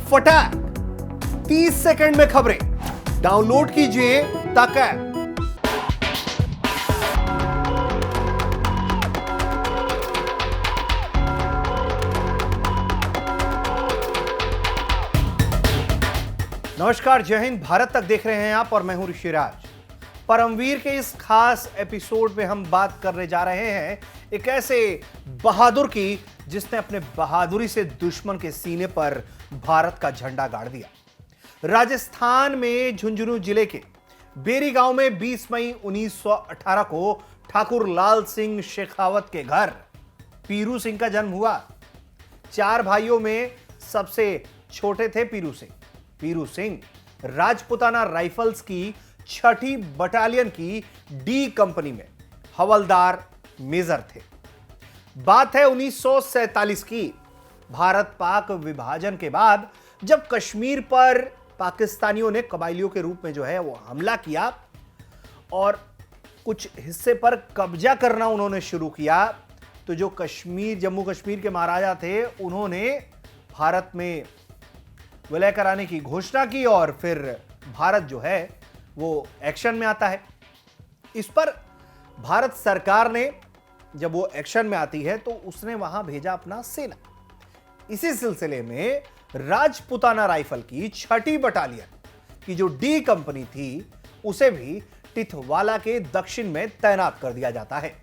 फटाक 30 सेकंड में खबरें डाउनलोड कीजिए तक ऐप। नमस्कार, जय हिंद। भारत तक देख रहे हैं आप और मैं हूं ऋषिराज। परमवीर के इस खास एपिसोड में हम बात करने जा रहे हैं एक ऐसे बहादुर की जिसने अपने बहादुरी से दुश्मन के सीने पर भारत का झंडा गाड़ दिया। राजस्थान में झुंझुनू जिले के बेरी गांव में 20 मई 1918 को ठाकुर लाल सिंह शेखावत के घर पीरू सिंह का जन्म हुआ। 4 भाइयों में सबसे छोटे थे पीरू सिंह। पीरू सिंह राजपुताना राइफल्स की 6ठी बटालियन की डी कंपनी में हवलदार मेजर थे। बात है 1947 की। भारत पाक विभाजन के बाद जब कश्मीर पर पाकिस्तानियों ने कबायलियों के रूप में जो है वो हमला किया और कुछ हिस्से पर कब्जा करना उन्होंने शुरू किया, तो जो जम्मू कश्मीर के महाराजा थे उन्होंने भारत में विलय कराने की घोषणा की और फिर भारत जो है वो एक्शन में आता है। इस पर भारत सरकार ने जब वो एक्शन में आती है तो उसने वहां भेजा अपना सेना। इसी सिलसिले में राजपुताना राइफल की 6ठी बटालियन की जो डी कंपनी थी उसे भी टिथवाला के दक्षिण में तैनात कर दिया जाता है।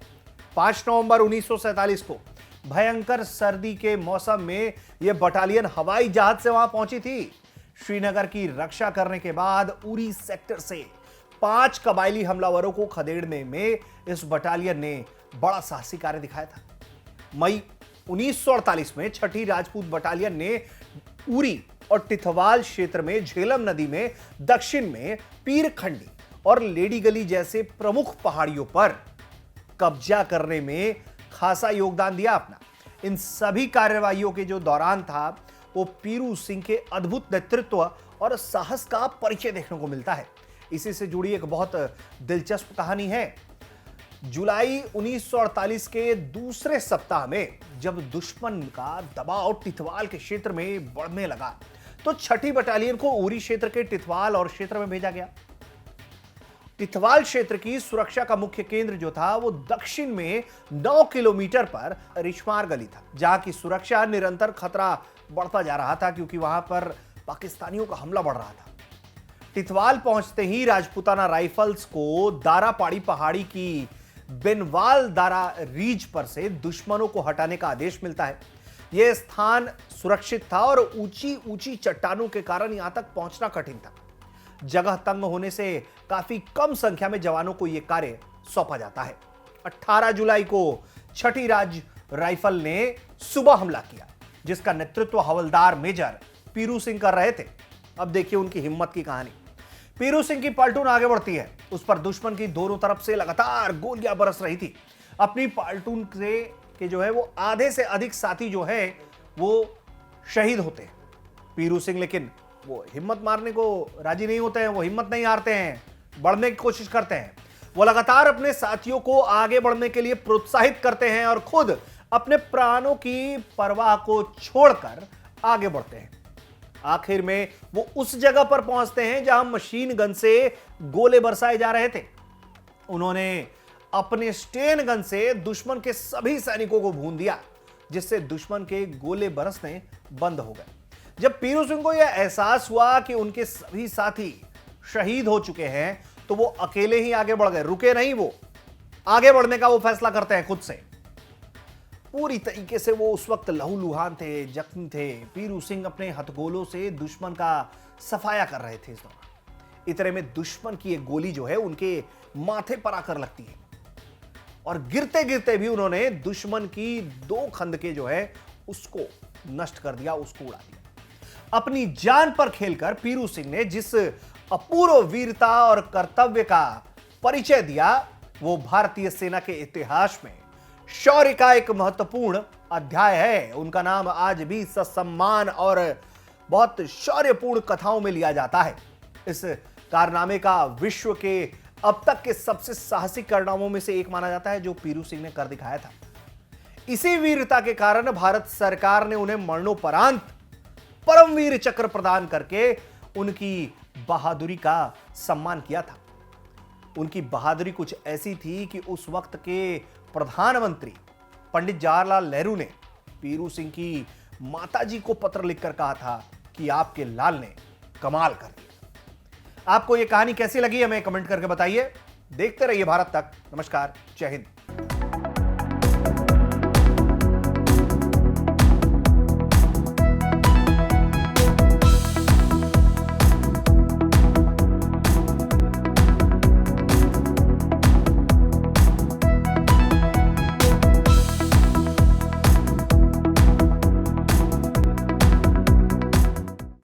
5 नवंबर 1947 को भयंकर सर्दी के मौसम में यह बटालियन हवाई जहाज से वहां पहुंची थी। श्रीनगर की रक्षा करने के बाद उरी सेक्टर से 5 कबायली हमलावरों को खदेड़ने में इस बटालियन ने बड़ा साहसी कार्य दिखाया था। मई 1948 में 6ठी राजपूत बटालियन ने उरी और टिथवाल क्षेत्र में झेलम नदी में दक्षिण में पीरखंडी और लेडी गली जैसे प्रमुख पहाड़ियों पर कब्जा करने में खासा योगदान दिया अपना। इन सभी कार्यवाहियों के जो दौरान था वो पीरू सिंह के अद्भुत नेतृत्व और साहस का परिचय देखने को मिलता है। इसी से जुड़ी एक बहुत दिलचस्प कहानी है। जुलाई 1948 के दूसरे सप्ताह में जब दुश्मन का दबाव टिथवाल के क्षेत्र में बढ़ने लगा तो 6ठी बटालियन को उरी क्षेत्र के टिथवाल और क्षेत्र में भेजा गया। टिथवाल क्षेत्र की सुरक्षा का मुख्य केंद्र जो था वो दक्षिण में 9 किलोमीटर पर रिश्मार गली था, जहां की सुरक्षा निरंतर खतरा बढ़ता जा रहा था क्योंकि वहां पर पाकिस्तानियों का हमला बढ़ रहा था। टिथवाल पहुंचते ही राजपुताना राइफल्स को दारापाड़ी पहाड़ी की बेनवाल दारा रीज पर से दुश्मनों को हटाने का आदेश मिलता है। यह स्थान सुरक्षित था और ऊंची ऊंची चट्टानों के कारण यहां तक पहुंचना कठिन था। जगह तंग होने से काफी कम संख्या में जवानों को यह कार्य सौंपा जाता है। 18 जुलाई को 6ठी राइफल ने सुबह हमला किया, जिसका नेतृत्व हवलदार मेजर पीरू सिंह कर रहे थे। अब देखिए उनकी हिम्मत की कहानी। पीरू सिंह की प्लाटून आगे बढ़ती है। उस पर दुश्मन की दोनों तरफ से लगातार गोलियां बरस रही थी। अपनी प्लाटून के जो है वो आधे से अधिक साथी जो है वो शहीद होते हैं। पीरू सिंह लेकिन वो हिम्मत मारने को राजी नहीं होते हैं, वो हिम्मत नहीं हारते हैं, बढ़ने की कोशिश करते हैं। वो लगातार अपने साथियों को आगे बढ़ने के लिए प्रोत्साहित करते हैं और खुद अपने प्राणों की परवाह को छोड़कर आगे बढ़ते हैं। आखिर में वो उस जगह पर पहुंचते हैं जहां मशीन गन से गोले बरसाए जा रहे थे। उन्होंने अपने स्टेन गन से दुश्मन के सभी सैनिकों को भून दिया, जिससे दुश्मन के गोले बरसने बंद हो गए। जब पीरू सिंह को यह एहसास हुआ कि उनके सभी साथी शहीद हो चुके हैं तो वो अकेले ही आगे बढ़ गए, रुके नहीं। वो आगे बढ़ने का वो फैसला करते हैं खुद से। पूरी तरीके से वो उस वक्त लहूलुहान थे, जख्मी थे। पीरू सिंह अपने हथगोलों से दुश्मन का सफाया कर रहे थे इस दौरान। इतने में दुश्मन की एक गोली जो है उनके माथे पर आकर लगती है और गिरते गिरते भी उन्होंने दुश्मन की 2 खंदके जो है उसको नष्ट कर दिया, उसको उड़ा दिया। अपनी जान पर खेलकर पीरू सिंह ने जिस अपूर्व वीरता और कर्तव्य का परिचय दिया वो भारतीय सेना के इतिहास में शौर्य का एक महत्वपूर्ण अध्याय है। उनका नाम आज भी ससम्मान और बहुत शौर्यपूर्ण कथाओं में लिया जाता है। इस कारनामे का विश्व के अब तक के सबसे साहसिक कारनामों में से एक माना जाता है जो पीरू सिंह ने कर दिखाया था। इसी वीरता के कारण भारत सरकार ने उन्हें मरणोपरांत परमवीर चक्र प्रदान करके उनकी बहादुरी का सम्मान किया था। उनकी बहादुरी कुछ ऐसी थी कि उस वक्त के प्रधानमंत्री पंडित जवाहरलाल नेहरू ने पीरू सिंह की माताजी को पत्र लिखकर कहा था कि आपके लाल ने कमाल कर दिया। आपको यह कहानी कैसी लगी हमें कमेंट करके बताइए। देखते रहिए भारत तक। नमस्कार, जय हिंद।